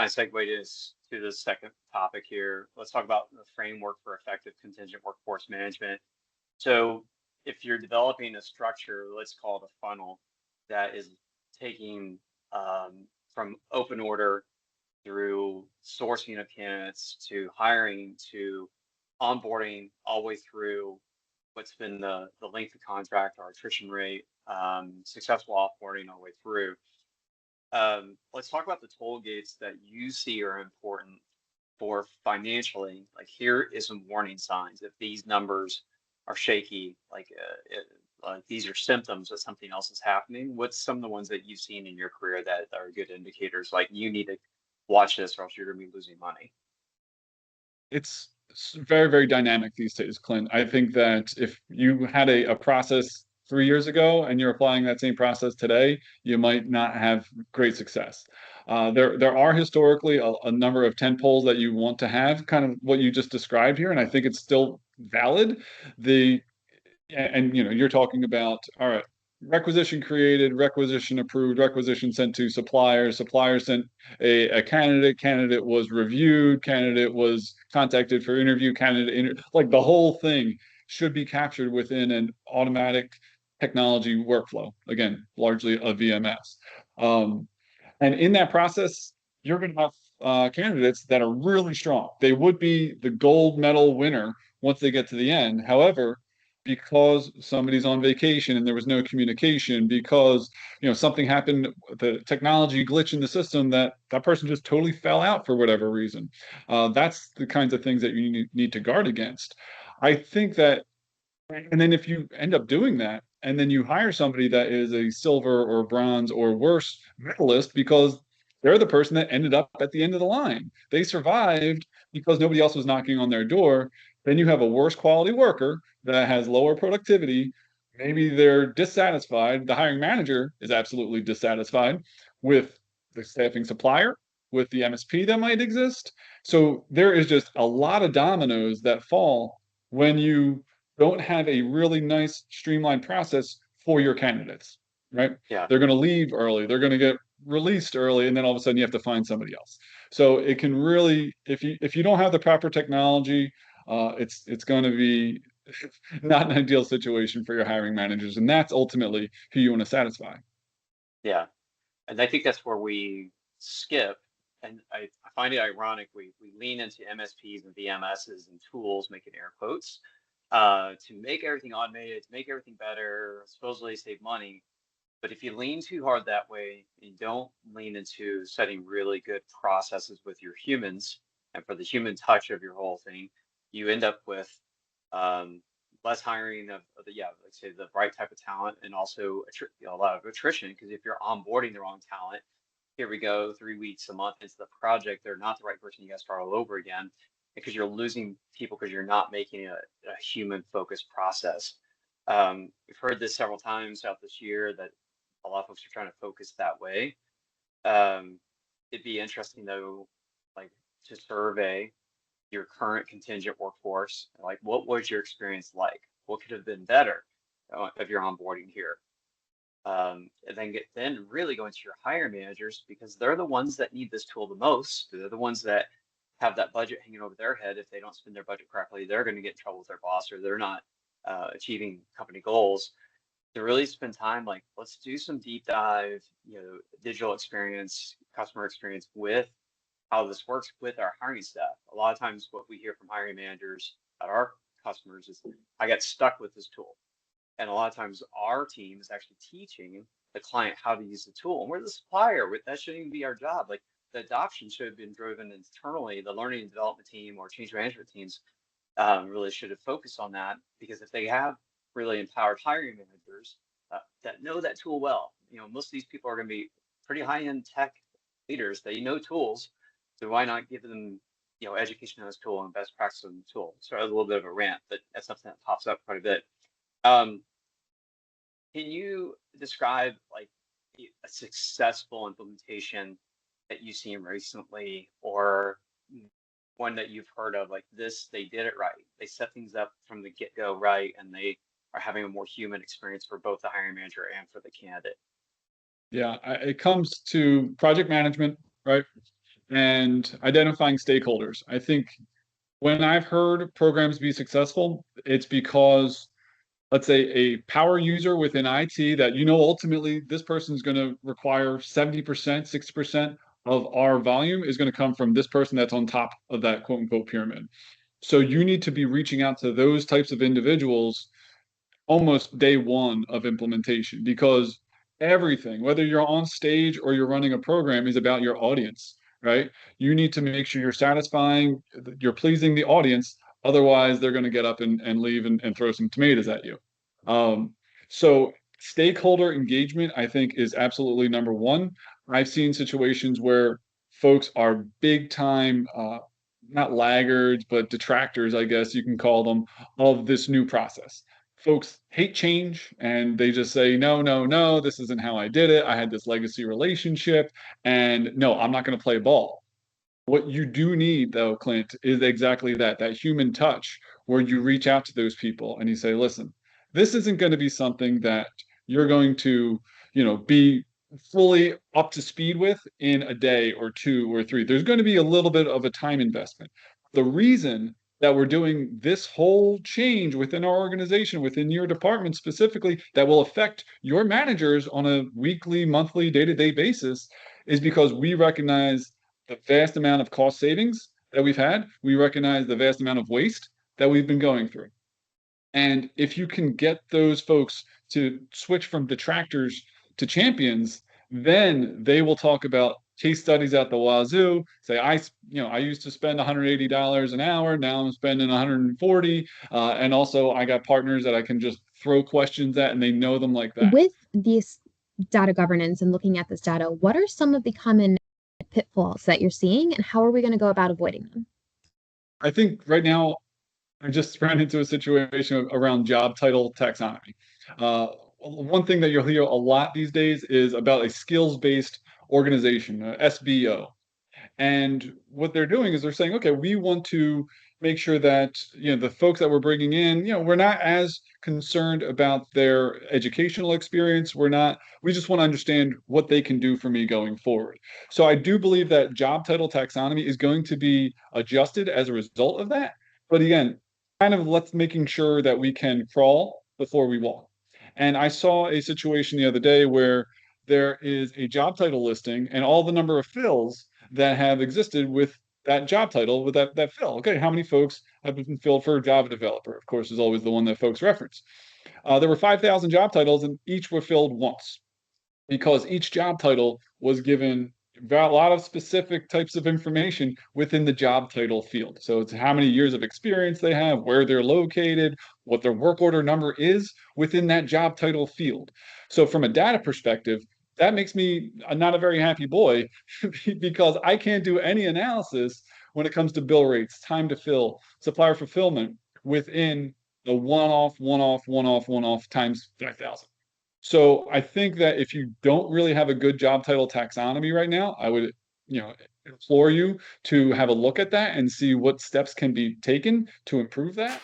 kind of segue to the second topic here. Let's talk about the framework for effective contingent workforce management. So if you're developing a structure, let's call it a funnel, that is taking from open order through sourcing of candidates to hiring to onboarding all the way through what's been the length of contract, our attrition rate, successful offboarding all the way through. Let's talk about the toll gates that you see are important for financially. Like, here is some warning signs. If these numbers are shaky, like these are symptoms that something else is happening. What's some of the ones that you've seen in your career that are good indicators? Like, you need to watch this or else you're going to be losing money. It's very, very dynamic these days, Clint. I think that if you had a process 3 years ago and you're applying that same process today, you might not have great success. There are historically a number of tent poles that you want to have, kind of what you just described here, and I think it's still valid. And you're talking about, all right, requisition created, requisition approved, requisition sent to suppliers, supplier sent a candidate was reviewed, candidate was contacted for interview, like the whole thing should be captured within an automatic technology workflow, again, largely a VMS. And in that process, you're going to have candidates that are really strong. They would be the gold medal winner once they get to the end. However, because somebody's on vacation and there was no communication, because something happened, the technology glitch in the system, that person just totally fell out for whatever reason. That's the kinds of things that you need to guard against. I think that, and then if you end up doing that, and then you hire somebody that is a silver or bronze or worse medalist because they're the person that ended up at the end of the line. They survived because nobody else was knocking on their door. Then you have a worse quality worker that has lower productivity. Maybe they're dissatisfied. The hiring manager is absolutely dissatisfied with the staffing supplier, with the MSP that might exist. So there is just a lot of dominoes that fall when you don't have a really nice streamlined process for your candidates, right? Yeah. They're going to leave early. They're going to get released early, and then all of a sudden you have to find somebody else. So it can really, if you don't have the proper technology, it's going to be not an ideal situation for your hiring managers, and that's ultimately who you want to satisfy. Yeah. And I think that's where we skip. And I find it ironic. We lean into MSPs and VMSs and tools, making air quotes, to make everything automated, to make everything better, supposedly save money. But if you lean too hard that way, and don't lean into setting really good processes with your humans and for the human touch of your whole thing, you end up with less hiring of the, yeah, like say the right type of talent, and also a lot of attrition, because if you're onboarding the wrong talent, here we go, 3 weeks, a month into the project, they're not the right person, you got to start all over again, because you're losing people because you're not making a human focused process. We've heard this several times throughout this year that a lot of folks are trying to focus that way. It'd be interesting though, like, to survey your current contingent workforce. Like, what was your experience like? What could have been better of your onboarding here? And then really go into your hire managers, because they're the ones that need this tool the most. They're the ones that have that budget hanging over their head. If they don't spend their budget correctly, they're going to get in trouble with their boss, or they're not achieving company goals. To really spend time, like, let's do some deep dive, digital experience, customer experience with how this works with our hiring staff. A lot of times what we hear from hiring managers at our customers is, I got stuck with this tool. And a lot of times our team is actually teaching the client how to use the tool. And we're the supplier. That shouldn't even be our job. Like, the adoption should have been driven internally. The learning and development team or change management teams really should have focused on that, because if they have really empowered hiring managers that know that tool well, most of these people are going to be pretty high-end tech leaders. They know tools, so why not give them education on this tool and best practice on the tool? So a little bit of a rant, but that's something that pops up quite a bit. Can you describe, like, a successful implementation that you've seen recently, or one that you've heard of, like this, they did it right, they set things up from the get-go right, and they are having a more human experience for both the hiring manager and for the candidate? Yeah, it comes to project management, right? and identifying stakeholders. I think when I've heard programs be successful, it's because, let's say, a power user within IT that, ultimately this person is going to require 70%, 60% of our volume is going to come from this person that's on top of that quote unquote pyramid. So you need to be reaching out to those types of individuals almost day one of implementation, because everything, whether you're on stage or you're running a program, is about your audience, right? You need to make sure you're satisfying, you're pleasing the audience. Otherwise, they're going to get up and leave and throw some tomatoes at you. Um, so stakeholder engagement, I think, is absolutely number one. I've seen situations where folks are big time, not laggards, but detractors, I guess you can call them, of this new process. Folks hate change and they just say, no, no, no, this isn't how I did it. I had this legacy relationship, and no, I'm not going to play ball. What you do need, though, Clint, is exactly that human touch, where you reach out to those people and you say, listen, this isn't going to be something that you're going to, be fully up to speed with in a day or two or three. There's going to be a little bit of a time investment. The reason that we're doing this whole change within our organization, within your department specifically, that will affect your managers on a weekly, monthly, day-to-day basis, is because we recognize the vast amount of cost savings that we've had. We recognize the vast amount of waste that we've been going through. And if you can get those folks to switch from detractors to champions, then they will talk about case studies at the wazoo. Say, I used to spend $180 an hour. Now I'm spending 140. And also, I got partners that I can just throw questions at, and they know them like that. With these data governance and looking at this data, what are some of the common pitfalls that you're seeing, and how are we going to go about avoiding them? I think right now, I just ran into a situation around job title taxonomy. One thing that you'll hear a lot these days is about a skills-based organization, SBO. And what they're doing is they're saying, okay, we want to make sure that, the folks that we're bringing in, we're not as concerned about their educational experience. We just want to understand what they can do for me going forward. So I do believe that job title taxonomy is going to be adjusted as a result of that. But again, kind of let's making sure that we can crawl before we walk. And I saw a situation the other day where there is a job title listing and all the number of fills that have existed with that job title, with that fill. Okay, how many folks have been filled for a Java developer? Of course, is always the one that folks reference. There were 5,000 job titles, and each were filled once, because each job title was given a lot of specific types of information within the job title field. So it's how many years of experience they have, where they're located, what their work order number is within that job title field. So from a data perspective, that makes me not a very happy boy, because I can't do any analysis when it comes to bill rates, time to fill, supplier fulfillment within the one-off times 5,000. So I think that if you don't really have a good job title taxonomy right now, I would, implore you to have a look at that and see what steps can be taken to improve that.